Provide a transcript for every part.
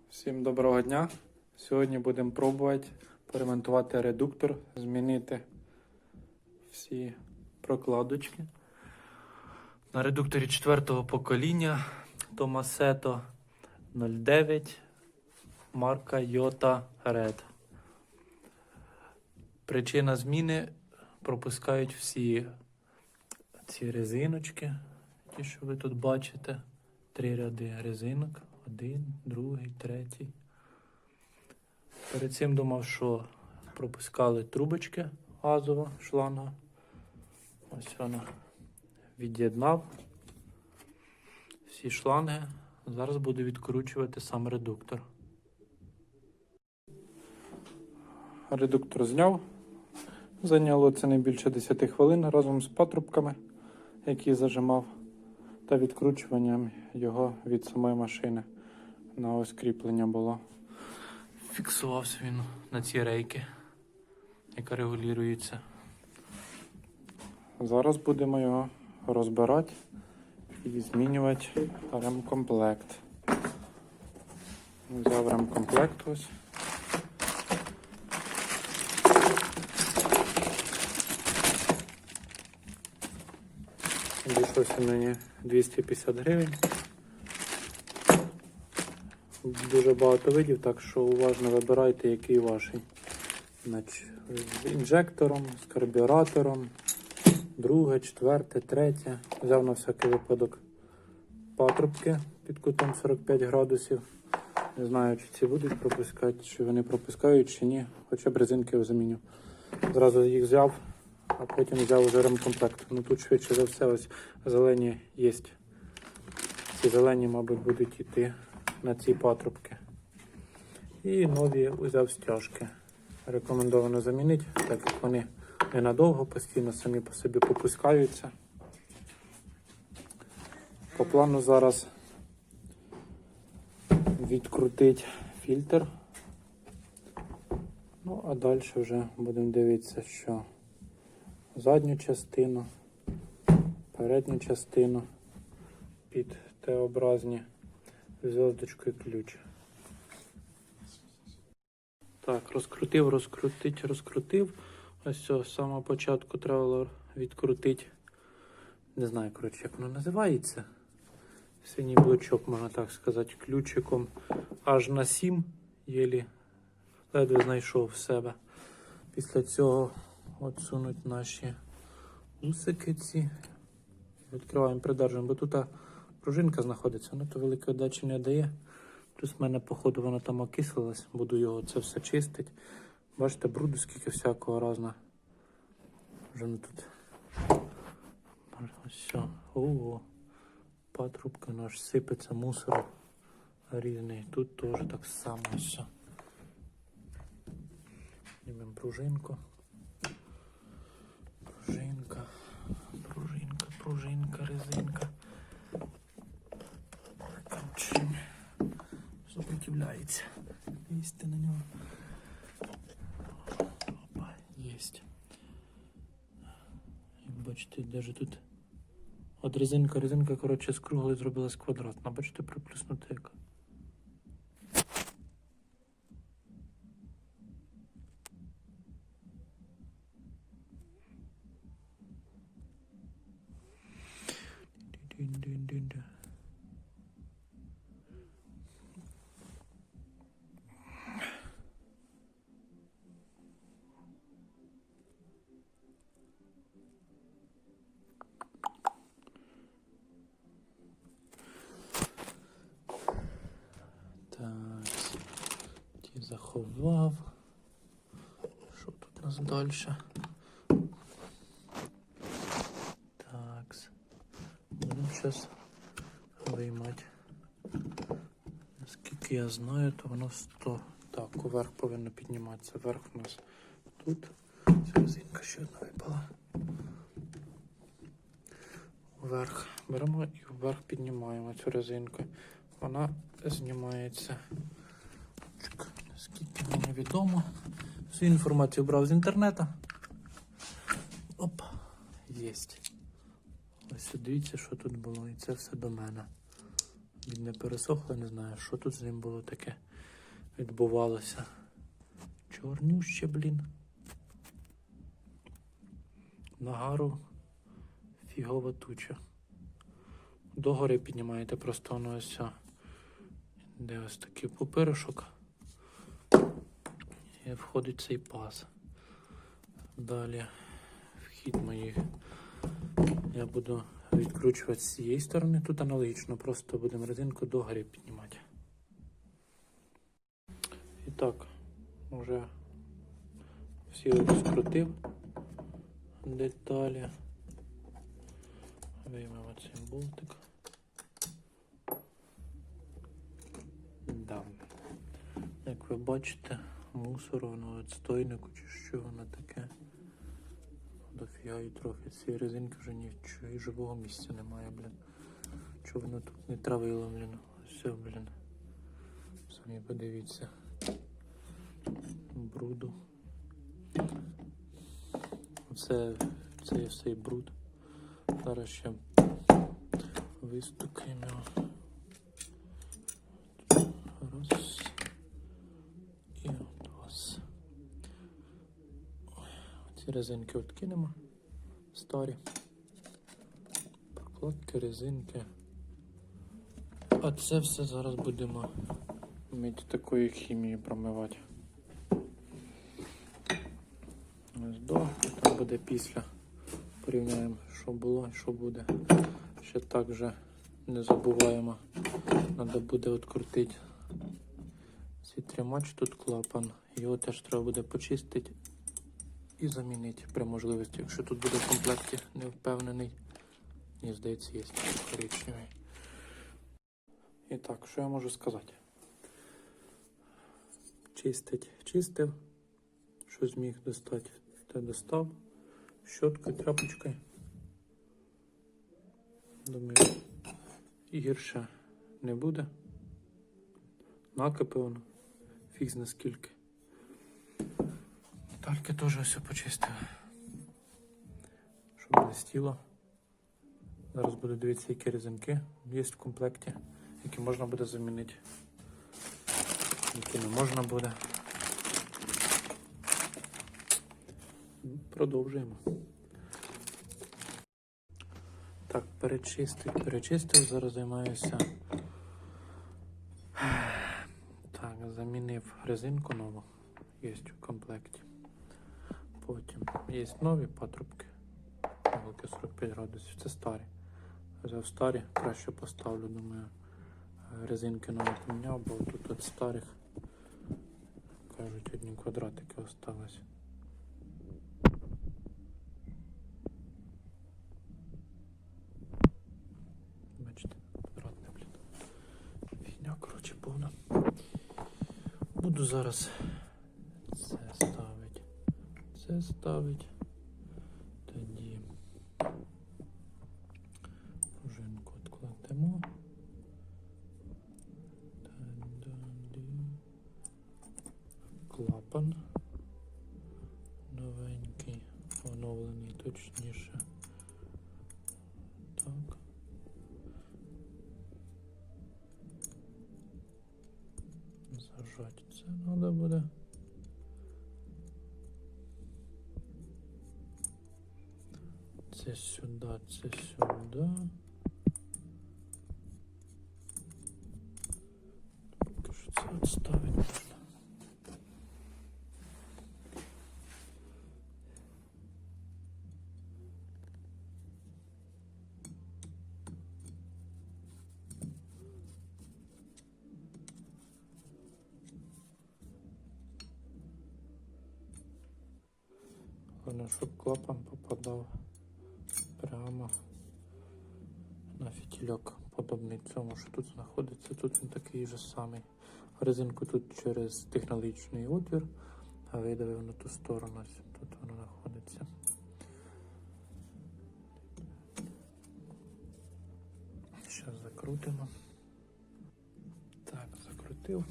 Всім доброго дня! Сьогодні будемо пробувати поремонтувати редуктор, змінити всі прокладочки. На редукторі 4-го покоління Tomasetto 09 марка Yota Red. Причина зміни: пропускають всі ці резиночки, ті, що ви тут бачите. 3 ряди резинок. 1, 2, 3. Перед цим думав, що пропускали трубочки газова шланга. Ось вона. Від'єднав всі шланги. Зараз буду відкручувати сам редуктор. Редуктор зняв. Зайняло це не більше 10 хвилин разом з патрубками, які зажимав, та відкручуванням його від самої машини. На ось кріплення було. Фіксувався він на ці рейки, яка регулюється. Зараз будемо його розбирати і змінювати ремкомплект. Взяв ремкомплект ось. Обійшлося мені 250 гривень. Дуже багато видів, так що уважно вибирайте, який ваший. Значить, з інжектором, з карбюратором, 2, 4, 3. Взяв на всякий випадок патрубки під кутом 45 градусів. Не знаю, чи ці будуть пропускати, чи вони пропускають, чи ні. Хоча б резинки заміню. Зразу їх взяв, а потім взяв уже ремкомплект. Ну тут швидше за все ось зелені є. Ці зелені, мабуть, будуть йти на ці патрубки. І нові взяв стяжки. Рекомендовано замінити, так як вони ненадовго, постійно самі по собі попускаються. По плану зараз відкрутити фільтр. Ну, а далі вже будемо дивитися, що задню частину, передню частину під Т-образні зв'язочкою ключ. Так, розкрутив. Ось цього з самого початку треба було відкрутити. Не знаю, коротше, як воно називається. Синій блочок, можна так сказати, ключиком аж на 7, єлі ледве знайшов в себе. Після цього відсунуть наші усики ці. Відкриваємо, придержуємо, бо тут пружинка знаходиться, ну то великої дачі не дає. Плюс в мене, походу, вона там окислилась, буду його це все чистити. Бачите, бруду скільки всякого разного. Вже не тут. Ось все. Ого. Патрубка наш сипеться мусор різний. Тут теж так само все. Візьмемо пружинку. Пружинка, резинка. Сопротивляється. Лізьте на нього. Опа, єсть. Як бачите, навіть тут от резинка, коротше, з круглої зробилась квадратна. Бачите, приплюснута яка. Так, ті заховав. Що тут у нас далі? Так, будемо зараз виймати. Наскільки я знаю, то воно 100. Так, уверх повинно підніматися. Вверх у нас тут. Ця резинка ще одна випала. Вверх беремо і вверх піднімаємо цю резинку. Вона знімається. Наскільки мені відомо. Всю інформацію брав з інтернету. Оп, єсть. Ось дивіться, що тут було. І це все до мене. Він не пересохло, не знаю, що тут з ним було таке відбувалося. Чорнюще, блін. Нагару фігова туча. Догори піднімаєте просто воно ось, де ось такий пупиришок. І входить цей паз. Далі вхід моїх. Я буду відкручувати з цієї сторони. Тут аналогічно, просто будемо резинку догори піднімати. І так, вже всі розкрутив деталі. Виймемо цей болтик. Да. Як ви бачите, мусор, воно від стойнику чи що воно таке. Дофіга і трохи. Цієї резинки вже нічого і живого місця немає, блін. Чого воно тут не травило, блін. Все, блін. Самі подивіться. Бруду. Це все бруд. Зараз ще вистукаємо. Раз. І раз. Ці резинки відкинемо. Старі. Прокладки, резинки. А це все зараз будемо мити такою хімією промивати. Ось до, там буде після. Порівняємо, що було і що буде. Ще так же не забуваємо. Треба буде відкрутити цей тримач, тут клапан. Його теж треба буде почистити і замінити при можливості. Якщо тут буде в комплекті, не впевнений. Мені здається, є коричневий. І так, що я можу сказати? Чистив. Що зміг достати, те достав. Щоткою, тряпочкою. Думаю, гірше не буде. Накипи воно. Фіг зна скільки. Тільки теж все почистив. Щоб блистіло. Зараз буду дивитися, які резинки є в комплекті, які можна буде замінити, які не можна буде. Продовжуємо. Так, перечистив, зараз займаюся. Так, замінив резинку нову, є в комплекті. Потім є нові патрубки, вилки 45 градусів, це старі. Взяв старі, краще поставлю, думаю, резинки нові поміняв, бо тут від старих, кажуть, одні квадратики осталось. Бачите, квадратне, блін. Фігня, коротше, повна. Буду зараз це ставити. Тоді пружинку відкладемо. Клапан новенький, оновлений точніше. Так. Зажати це треба буде. Це сюди, це сюди. Поки що це відставити можна. Головне, щоб клапан попадав прямо на фітільок, подобний цьому, що тут знаходиться. Тут він такий же самий. Резинку тут через технологічний отвір, а видавив на ту сторону. Тут воно знаходиться. Зараз закрутимо. Так, закрутив.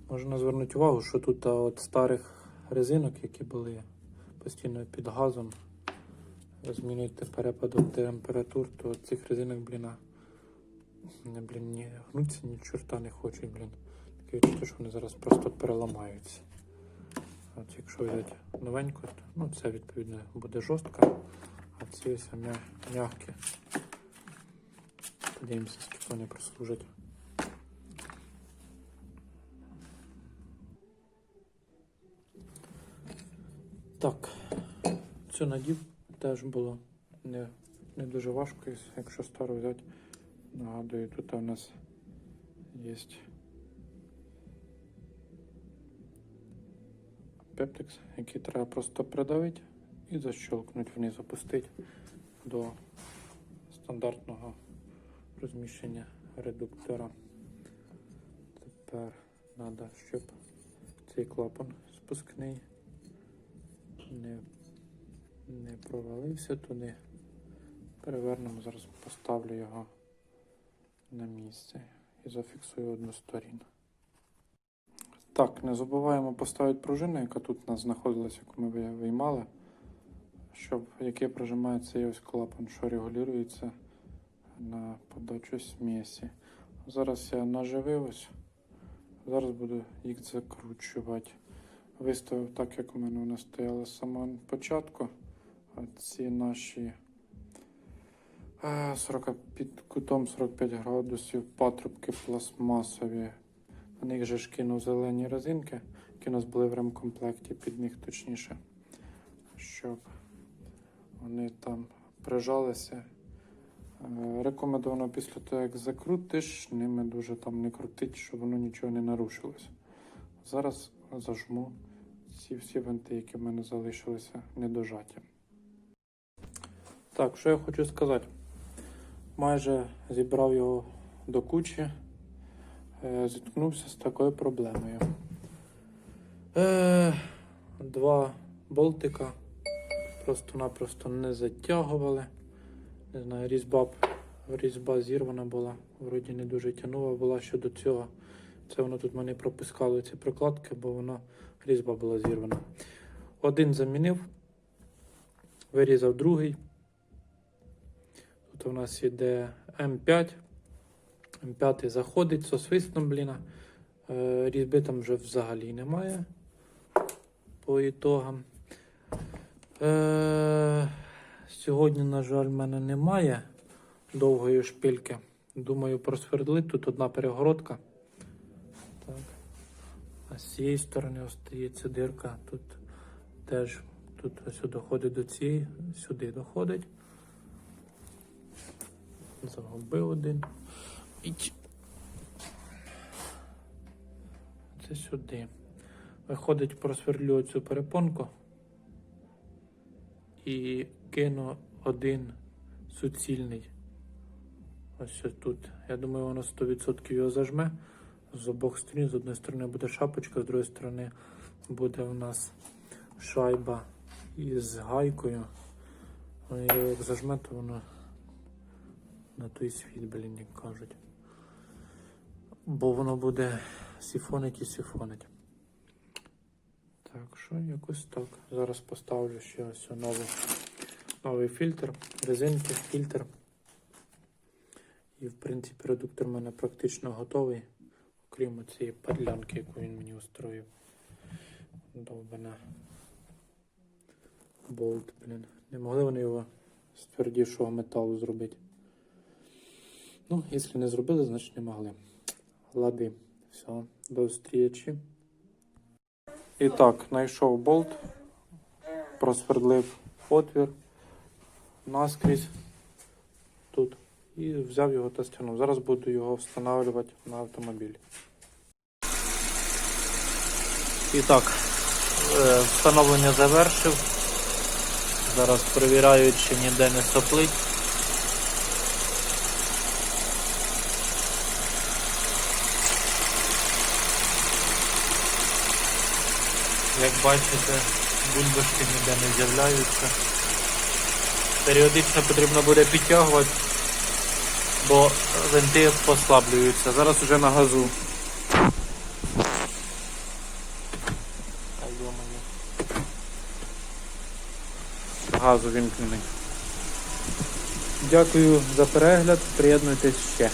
Можна звернути увагу, що тут от старих резинок, які були постійно під газом, змінюєте перепадом температур, то цих резинок, блін, Вони, блін, ні гнуться, ні чорта не хочуть, блін. Таке відчуття, що вони зараз просто переламаються. От якщо взяти новеньку, то ну, це відповідно буде жорстка, а ці самі м'які. Подивимося, скільки вони прослужать. Так, цю надів теж було не дуже важко, якщо стару взяти. Нагадую, тут у нас є пептекс, який треба просто придавити і защелкнути вниз, опустити до стандартного розміщення редуктора. Тепер треба, щоб цей клапан спускний не провалився туди. Перевернемо, зараз поставлю його на місце і зафіксую одну сторону. Так, не забуваємо поставити пружину, яка тут у нас знаходилась, яку ми виймали, щоб який прижимається цей ось клапан, що регулюється на подачу смесі. Зараз я наживив ось, зараз буду їх закручувати. Виставив так, як у мене вона стояла з самого початку. Ці наші під кутом 45 градусів патрубки пластмасові. На них же ж кинув зелені резинки, які у нас були в ремкомплекті, під них точніше, щоб вони там прижалися. Рекомендовано після того, як закрутиш, ними дуже там не крутить, щоб воно нічого не нарушилось. Зараз зажму ці всі винти, які в мене залишилися недожаті. Так, що я хочу сказати. Майже зібрав його до кучі, зіткнувся з такою проблемою. Два болтика просто-напросто не затягували. Не знаю, різьба зірвана була, вроді не дуже тягнула була щодо цього. Це воно тут мене пропускало ці прокладки, бо воно різьба була зірвана. Один замінив, вирізав другий. Тут у нас іде М5. М5 заходить зі свистом, блін. Різьби там вже взагалі немає по ітогам. Сьогодні, на жаль, в мене немає довгої шпильки. Думаю, просвердлити. Тут одна перегородка. Так. А з цієї сторони остається дирка. Тут теж ось доходить до цієї, сюди доходить. Загубив один. Це сюди. Виходить, просверлю цю перепонку і кину один суцільний. Ось тут. Я думаю, воно 100% його зажме. З обох сторін. З однієї сторони буде шапочка, з другої сторони буде у нас шайба із гайкою. Як зажме, то воно на той світ, блін, як кажуть. Бо воно буде сифонить і сифонить. Так, що якось так. Зараз поставлю ще ось новий фільтр, резинки, фільтр. І, в принципі, редуктор у мене практично готовий. Окрім цієї падлянки, яку він мені устроїв. Довбана. Болт, блін. Не могли вони його з твердішого металу зробити. Ну, якщо не зробили, значить не могли. Лади. Все, до зустрічі. І так, знайшов болт, просвердлив отвір наскрізь тут і взяв його та стягнув. Зараз буду його встановлювати на автомобіль. І так, встановлення завершив. Зараз перевіряю, чи ніде не соплить. Як бачите, бульбашки ніде не з'являються. Періодично потрібно буде підтягувати, бо винти послаблюються. Зараз уже на газу. Газу вімкнений. Дякую за перегляд, приєднуйтесь ще.